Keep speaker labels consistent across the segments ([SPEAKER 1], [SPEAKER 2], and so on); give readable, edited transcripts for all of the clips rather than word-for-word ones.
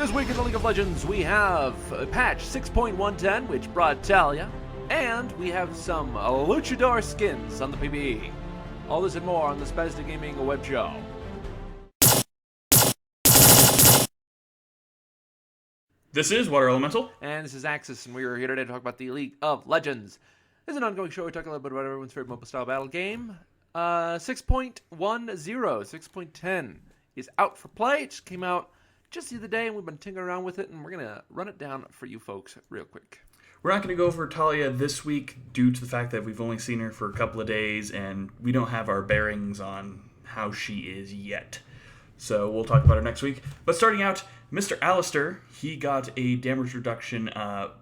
[SPEAKER 1] This week in the League of Legends, we have patch 6.110, which brought Talia, and we have some luchador skins on the PvE. All this and more on the Bethesda Gaming web show.
[SPEAKER 2] This is Water Elemental.
[SPEAKER 1] And this is Axis, and we are here today to talk about the League of Legends. This is an ongoing show where we talk a little bit about everyone's favorite mobile-style battle game. 6.10, 6.10 is out for play. It just came out just the other day, and we've been tinkering around with it, and we're going to run it down for you folks real quick.
[SPEAKER 2] We're not going to go over Talia this week due to the fact that we've only seen her for a couple of days, and we don't have our bearings on how she is yet. So we'll talk about her next week. But starting out, Mr. Alistair, he got a damage reduction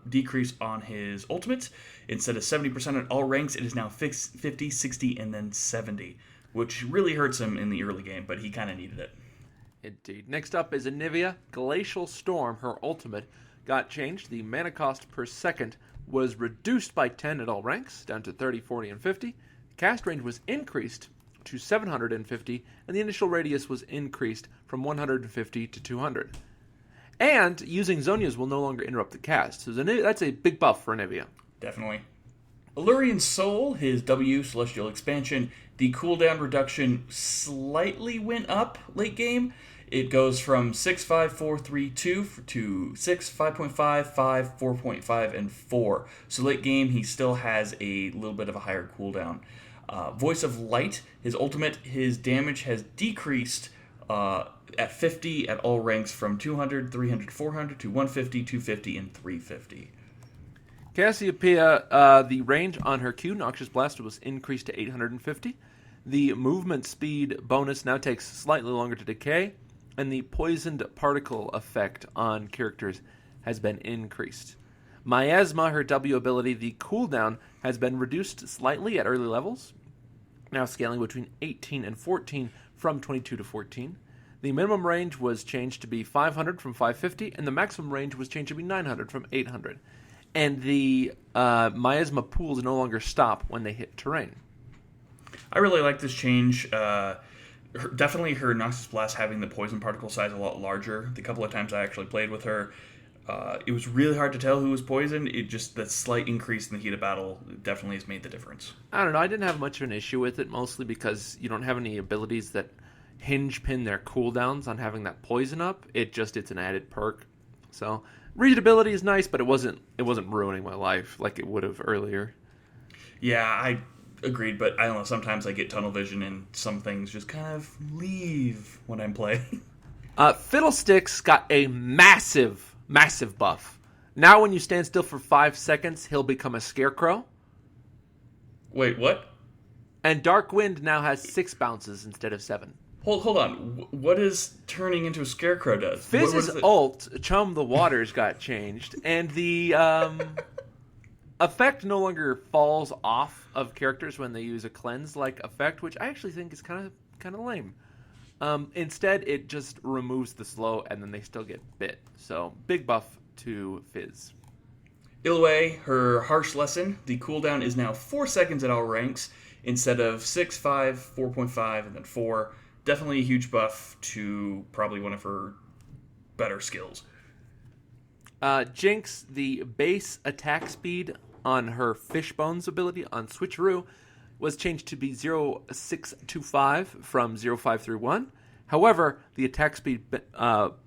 [SPEAKER 2] decrease on his ultimate. Instead of 70% at all ranks, it is now 50, 60, and then 70, which really hurts him in the early game, but he kind of needed it.
[SPEAKER 1] Indeed. Next up is Anivia. Glacial Storm, her ultimate, got changed. The mana cost per second was reduced by 10 at all ranks, down to 30, 40, and 50. Cast range was increased to 750, and the initial radius was increased from 150 to 200. And using Zhonya's will no longer interrupt the cast, so that's a big buff for Anivia.
[SPEAKER 2] Definitely. Illurian Soul, his W Celestial Expansion, the cooldown reduction slightly went up late game. It goes from 6, 5, 4, 3, 2 to 6, 5.5, 5, 4.5, and 4. So late game, he still has a little bit of a higher cooldown. Voice of Light, his ultimate, his damage has decreased at 50 at all ranks from 200, 300, 400 to 150, 250, and 350.
[SPEAKER 1] Cassiopeia, the range on her Q, Noxious Blast, was increased to 850. The movement speed bonus now takes slightly longer to decay, and the poisoned particle effect on characters has been increased. Miasma, her W ability, the cooldown has been reduced slightly at early levels, now scaling between 18 and 14 from 22 to 14. The minimum range was changed to be 500 from 550, and the maximum range was changed to be 900 from 800. And the miasma pools no longer stop when they hit terrain.
[SPEAKER 2] I really like this change. Definitely her Noxious Blast having the poison particle size a lot larger. The couple of times I actually played with her, it was really hard to tell who was poisoned. It just, that slight increase in the heat of battle definitely has made the difference.
[SPEAKER 1] I don't know. I didn't have much of an issue with it, mostly because you don't have any abilities that hinge pin their cooldowns on having that poison up. It's an added perk. So readability is nice, but it wasn't ruining my life like it would have earlier.
[SPEAKER 2] Yeah, I agreed, but I don't know, sometimes I get tunnel vision and some things just kind of leave when I'm playing.
[SPEAKER 1] Fiddlesticks got a massive buff. Now when you stand still for 5 seconds, he'll become a scarecrow.
[SPEAKER 2] Wait, what?
[SPEAKER 1] And Dark Wind now has 6 bounces instead of 7.
[SPEAKER 2] Hold on. What is turning into a scarecrow does?
[SPEAKER 1] Fizz's ult, Chum the Waters, got changed, and the effect no longer falls off of characters when they use a cleanse-like effect, which I actually think is kind of lame. Instead, it just removes the slow, and then they still get bit. So, big buff to Fizz.
[SPEAKER 2] Ilway, her Harsh Lesson, the cooldown is now 4 seconds at all ranks, instead of 6, 5, 4.5, and then 4. Definitely a huge buff to probably one of her better skills.
[SPEAKER 1] Jinx, the base attack speed on her Fishbones ability on Switcheroo was changed to be 0.625 from 0.531. However, the attack speed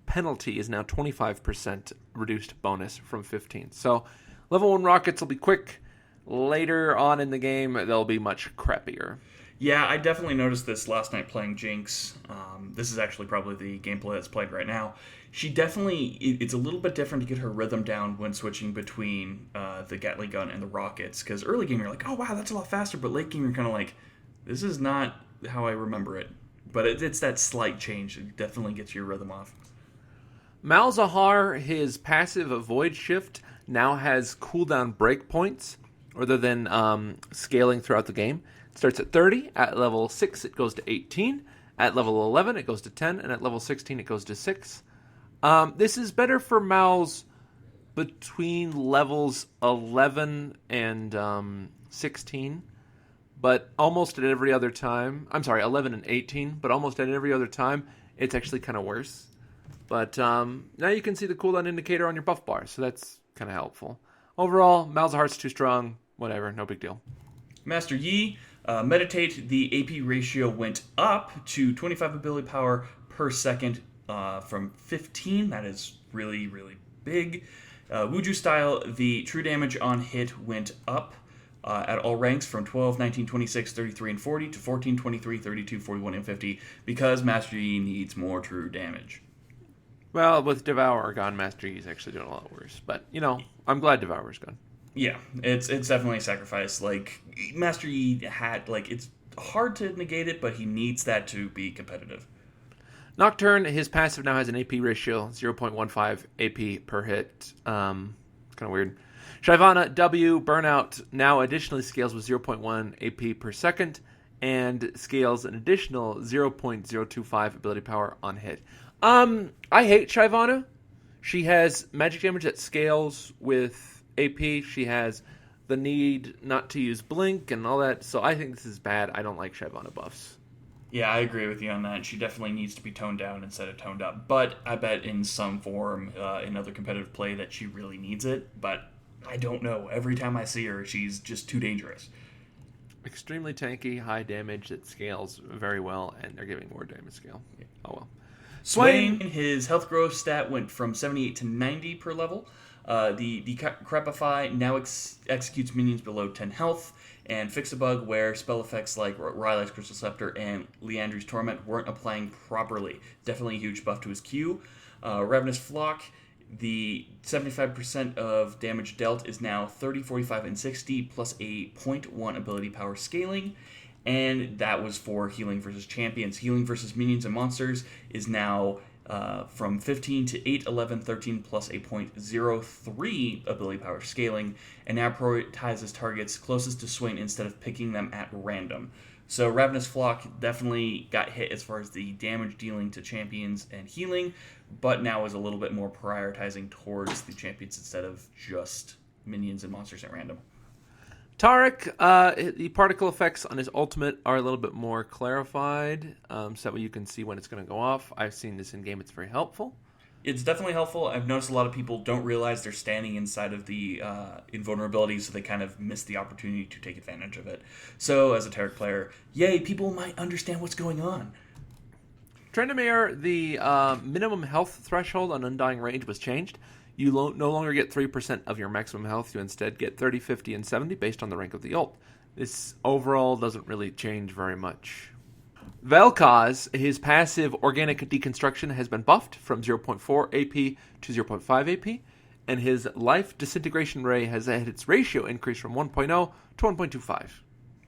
[SPEAKER 1] penalty is now 25% reduced bonus from 15. So, level 1 rockets will be quick. Later on in the game, they'll be much crappier.
[SPEAKER 2] Yeah, I definitely noticed this last night playing Jinx. This is actually probably the gameplay that's played right now. She definitely, it's a little bit different to get her rhythm down when switching between the Gatling gun and the rockets. Because early game you're like, oh wow, that's a lot faster. But late game you're kind of like, this is not how I remember it. But it's that slight change. It definitely gets your rhythm off.
[SPEAKER 1] Malzahar, his passive Void Shift, now has cooldown breakpoints rather than scaling throughout the game. It starts at 30. At level 6, it goes to 18. At level 11, it goes to 10. And at level 16, it goes to 6. This is better for Malz between levels 11 and 16. But almost at every other time... I'm sorry, 11 and 18. But almost at every other time, it's actually kind of worse. But now you can see the cooldown indicator on your buff bar, so that's kind of helpful. Overall, Malzahar's too strong. Whatever, no big deal.
[SPEAKER 2] Master Yi, Meditate, the AP ratio went up to 25 ability power per second from 15. That is really, really big. Wuju Style, the true damage on hit went up at all ranks from 12, 19, 26, 33, and 40 to 14, 23, 32, 41, and 50 because Master Yi needs more true damage.
[SPEAKER 1] Well, with Devour gone, Master Yi is actually doing a lot worse. But, I'm glad Devour's gone.
[SPEAKER 2] Yeah, it's definitely a sacrifice. Like, Master Yi had, it's hard to negate it, but he needs that to be competitive.
[SPEAKER 1] Nocturne, his passive now has an AP ratio, 0.15 AP per hit. Kind of weird. Shyvana, W, Burnout, now additionally scales with 0.1 AP per second and scales an additional 0.025 ability power on hit. I hate Shyvana. She has magic damage that scales with AP. She has the need not to use Blink and all that, so I think this is bad. I don't like Shyvana buffs.
[SPEAKER 2] Yeah, I agree with you on that. She definitely needs to be toned down instead of toned up. But I bet in some form, in other competitive play, that she really needs it. But I don't know. Every time I see her, she's just too dangerous.
[SPEAKER 1] Extremely tanky, high damage that scales very well, and they're giving more damage scale. Yeah. Oh well.
[SPEAKER 2] Swain, his health growth stat went from 78 to 90 per level. The Decrepify now executes minions below 10 health, and Fix a Bug where spell effects like Rylai's Crystal Scepter and Leandri's Torment weren't applying properly. Definitely a huge buff to his Q. Ravenous Flock, the 75% of damage dealt is now 30, 45, and 60, plus a 0.1 ability power scaling. And that was for healing versus champions. Healing versus minions and monsters is now from 15 to 8, 11, 13, plus a 0.03 ability power scaling, and now prioritizes targets closest to Swain instead of picking them at random. So Ravenous Flock definitely got hit as far as the damage dealing to champions and healing, but now is a little bit more prioritizing towards the champions instead of just minions and monsters at random.
[SPEAKER 1] Tarek, the particle effects on his ultimate are a little bit more clarified, so that way you can see when it's going to go off. I've seen this in game; it's very helpful.
[SPEAKER 2] It's definitely helpful. I've noticed a lot of people don't realize they're standing inside of the invulnerability, so they kind of miss the opportunity to take advantage of it. So, as a Tarek player, yay, people might understand what's going on.
[SPEAKER 1] Trendemir, the minimum health threshold on Undying Range was changed. You no longer get 3% of your maximum health. You instead get 30, 50, and 70 based on the rank of the ult. This overall doesn't really change very much. Vel'Koz, his passive Organic Deconstruction has been buffed from 0.4 AP to 0.5 AP, and his Life Disintegration Ray has had its ratio increased from 1.0 to 1.25.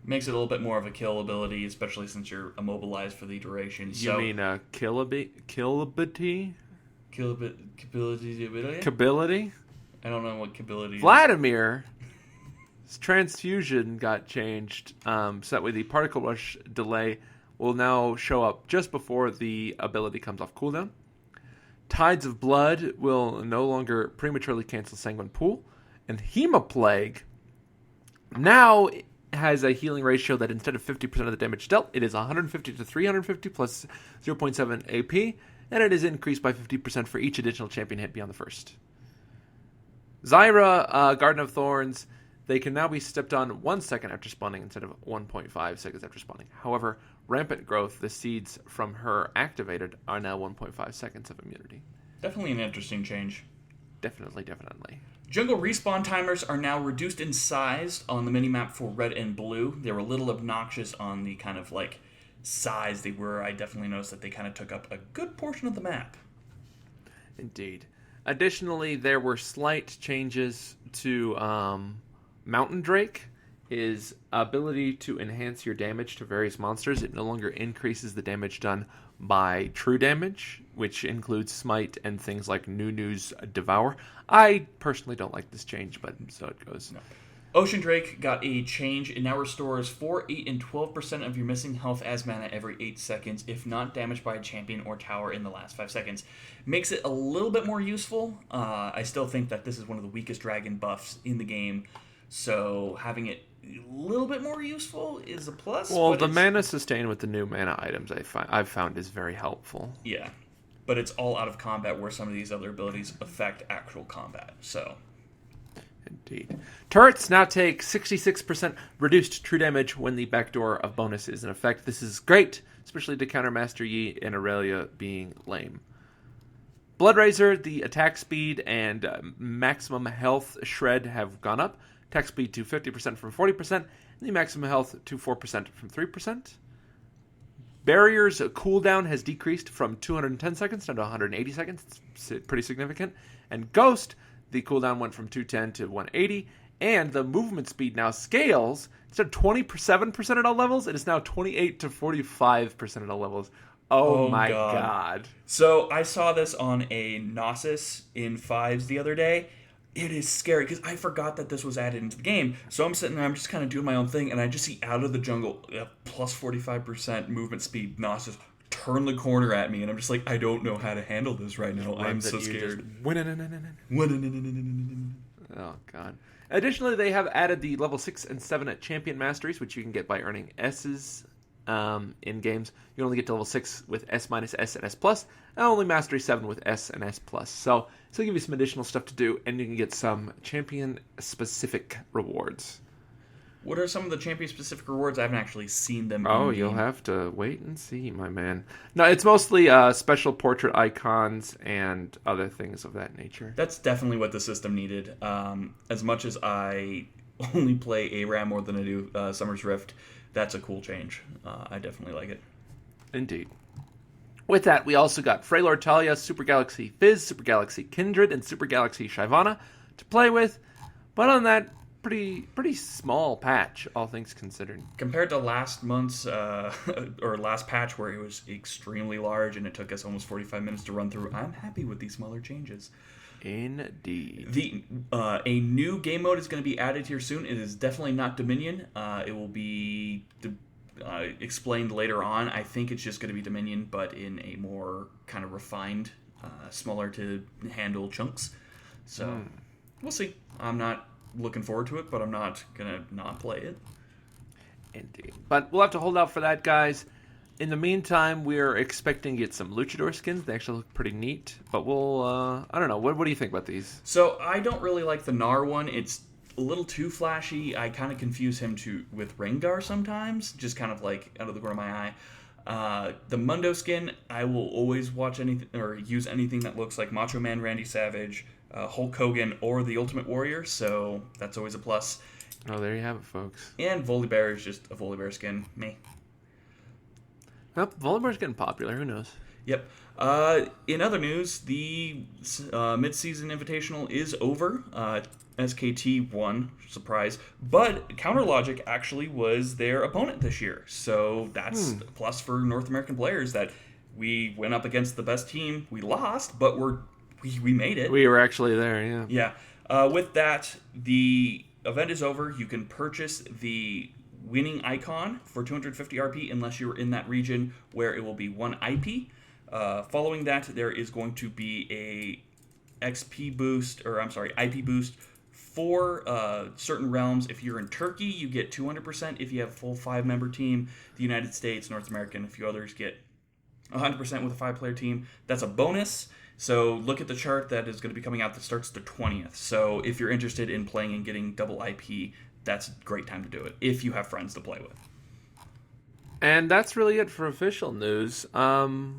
[SPEAKER 2] Makes it a little bit more of a kill ability, especially since you're immobilized for the duration.
[SPEAKER 1] You mean a killability? Killability?
[SPEAKER 2] I don't know what killability is.
[SPEAKER 1] Vladimir's transfusion got changed, so that way the particle rush delay will now show up just before the ability comes off cooldown. Tides of Blood will no longer prematurely cancel Sanguine Pool. And Hemoplague now has a healing ratio that instead of 50% of the damage dealt, it is 150 to 350 plus 0.7 AP, and it is increased by 50% for each additional champion hit beyond the first. Zyra, Garden of Thorns, they can now be stepped on 1 second after spawning instead of 1.5 seconds after spawning. However, Rampant Growth, the seeds from her activated, are now 1.5 seconds of immunity.
[SPEAKER 2] Definitely an interesting change.
[SPEAKER 1] Definitely.
[SPEAKER 2] Jungle respawn timers are now reduced in size on the minimap for red and blue. They were a little obnoxious on the kind of size they were. I definitely noticed that they kind of took up a good portion of the map.
[SPEAKER 1] Indeed. Additionally, there were slight changes to Mountain Drake. His ability to enhance your damage to various monsters. It no longer increases the damage done by true damage, which includes Smite and things like Nunu's Devour. I personally don't like this change, but so it goes.
[SPEAKER 2] No. Ocean Drake got a change. It now restores 4, 8, and 12% of your missing health as mana every 8 seconds, if not damaged by a champion or tower in the last 5 seconds. Makes it a little bit more useful. I still think that this is one of the weakest dragon buffs in the game, so having it a little bit more useful is a plus.
[SPEAKER 1] Well, the mana sustain with the new mana items I've found is very helpful.
[SPEAKER 2] Yeah. but it's all out of combat where some of these other abilities affect actual combat. So,
[SPEAKER 1] Indeed. Turrets now take 66% reduced true damage when the backdoor of bonus is in effect. This is great, especially to counter Master Yi and Aurelia being lame. Bloodrazor, the attack speed and maximum health shred have gone up. Attack speed to 50% from 40%, and the maximum health to 4% from 3%. Barrier's cooldown has decreased from 210 seconds down to 180 seconds. It's pretty significant. And Ghost, the cooldown went from 210 to 180, and the movement speed now scales. Instead of 27% at all levels, it is now 28 to 45% at all levels. Oh my god.
[SPEAKER 2] So I saw this on a Gnosis in 5s the other day. It is scary because I forgot that this was added into the game. So I'm sitting there, I'm just kind of doing my own thing, and I just see out of the jungle, plus 45% movement speed, Gnosis turn the corner at me, and I'm just like, I don't know how to handle this right now. I'm so scared.
[SPEAKER 1] Oh, God. Additionally, they have added the level 6 and 7 champion masteries, which you can get by earning S's in games. You only get to level 6 with S minus S and S plus, and only mastery 7 with S and S plus. So it'll give you some additional stuff to do, and you can get some champion-specific rewards.
[SPEAKER 2] What are some of the champion-specific rewards? I haven't actually seen them.
[SPEAKER 1] Oh, you'll have to wait and see, my man. No, it's mostly special portrait icons and other things of that nature.
[SPEAKER 2] That's definitely what the system needed. As much as I only play ARAM more than I do Summer's Rift, that's a cool change. I definitely like it.
[SPEAKER 1] Indeed. With that, we also got Freylord Talia, Super Galaxy Fizz, Super Galaxy Kindred, and Super Galaxy Shyvana to play with. But on that, pretty small patch, all things considered.
[SPEAKER 2] Compared to last month's, or last patch where it was extremely large and it took us almost 45 minutes to run through, I'm happy with these smaller changes.
[SPEAKER 1] Indeed.
[SPEAKER 2] A new game mode is going to be added here soon. It is definitely not Dominion. It will be explained later on. I think it's just going to be Dominion, but in a more kind of refined, smaller to handle chunks. So we'll see. I'm not looking forward to it, but I'm not going to not play it.
[SPEAKER 1] Indeed. But we'll have to hold out for that, guys. In the meantime, we're expecting to get some Luchador skins. They actually look pretty neat. But we'll, I don't know. What do you think about these?
[SPEAKER 2] So I don't really like the Gnar one. It's a little too flashy. I kind of confuse him with Rengar sometimes. Just kind of like out of the corner of my eye. The Mundo skin, I will always watch anything or use anything that looks like Macho Man Randy Savage, Hulk Hogan, or the Ultimate Warrior. So that's always a plus.
[SPEAKER 1] Oh, there you have it, folks.
[SPEAKER 2] And Volibear is just a Volibear skin. Me.
[SPEAKER 1] Well, Volibear's getting popular. Who knows?
[SPEAKER 2] Yep. In other news, the mid-season invitational is over. SKT won, surprise. But Counter Logic actually was their opponent this year. So that's a plus for North American players that we went up against the best team. We lost, but we made it.
[SPEAKER 1] We were actually there, yeah.
[SPEAKER 2] Yeah. With that, the event is over. You can purchase the winning icon for 250 RP unless you're in that region where it will be 1 IP. Following that, there is going to be a IP boost for certain realms. If you're in Turkey, you get 200%. If you have a full 5-member team, the United States, North America, and a few others get 100% with a 5-player team. That's a bonus. So look at the chart that is going to be coming out that starts the 20th. So if you're interested in playing and getting double IP, that's a great time to do it if you have friends to play with.
[SPEAKER 1] And that's really it for official news.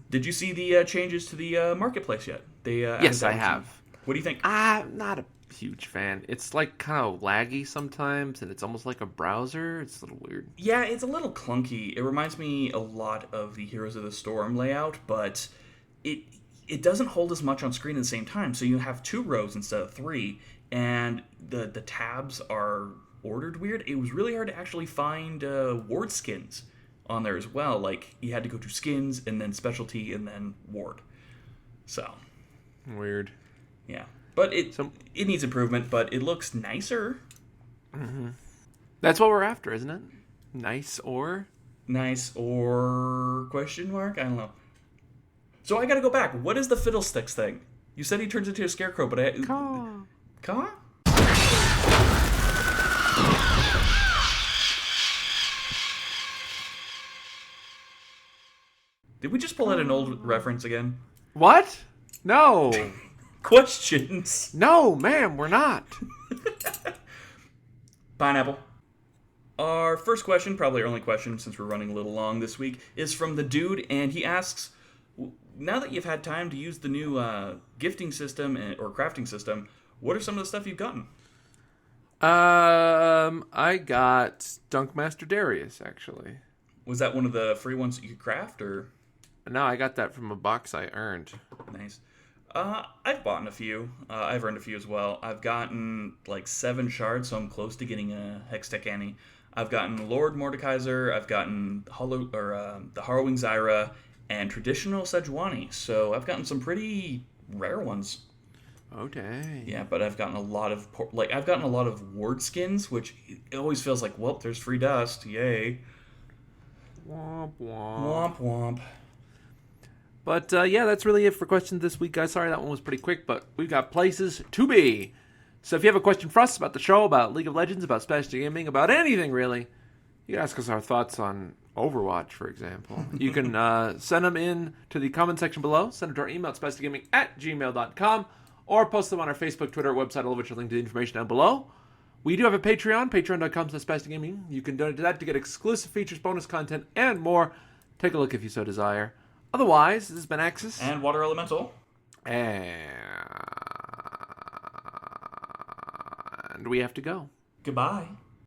[SPEAKER 2] Did you see the changes to the marketplace yet?
[SPEAKER 1] Yes, I have.
[SPEAKER 2] What do you think?
[SPEAKER 1] I'm not a huge fan. It's like kind of laggy sometimes, and it's almost like a browser. It's a little weird.
[SPEAKER 2] Yeah, it's a little clunky. It reminds me a lot of the Heroes of the Storm layout, but it doesn't hold as much on screen at the same time. So you have 2 rows instead of 3, and the tabs are ordered weird. It was really hard to actually find ward skins on there as well. Like, you had to go to skins and then specialty and then ward. So
[SPEAKER 1] weird.
[SPEAKER 2] Yeah, but it needs improvement, but it looks nicer.
[SPEAKER 1] Mm-hmm. That's what we're after, isn't it? Nice or
[SPEAKER 2] question mark? I don't know. So I gotta go back. What is the Fiddlesticks thing? You said he turns into a scarecrow, but Caw? Did we just pull out an old reference again?
[SPEAKER 1] What? No.
[SPEAKER 2] Questions.
[SPEAKER 1] No, ma'am, we're not.
[SPEAKER 2] Pineapple. Our first question, probably our only question since we're running a little long this week, is from the dude, and he asks, now that you've had time to use the new gifting system or crafting system, what are some of the stuff you've gotten?
[SPEAKER 1] I got Dunkmaster Darius, actually.
[SPEAKER 2] Was that one of the free ones that you could craft, or?
[SPEAKER 1] No, I got that from a box I earned.
[SPEAKER 2] Nice. I've bought a few. I've earned a few as well. I've gotten like 7 shards, so I'm close to getting a Hextech Annie. I've gotten Lord Mordekaiser. I've gotten the Harrowing Zyra and traditional Sejuani. So I've gotten some pretty rare ones.
[SPEAKER 1] Oh dang.
[SPEAKER 2] Yeah, but I've gotten a lot of ward skins, which it always feels like, well, there's free dust. Yay.
[SPEAKER 1] Womp womp.
[SPEAKER 2] Womp womp.
[SPEAKER 1] But yeah, that's really it for questions this week, guys. Sorry that one was pretty quick, but we've got places to be. So if you have a question for us about the show, about League of Legends, about Specialty Gaming, about anything really, you can ask us our thoughts on Overwatch, for example. You can send them in to the comment section below. Send them to our email at specialtygaming@gmail.com, or post them on our Facebook, Twitter, website, all of which are linked to the information down below. We do have a Patreon, patreon.com/specialtygaming. You can donate to that to get exclusive features, bonus content, and more. Take a look if you so desire. Otherwise, this has been Axis.
[SPEAKER 2] And Water Elemental.
[SPEAKER 1] And we have to go.
[SPEAKER 2] Goodbye.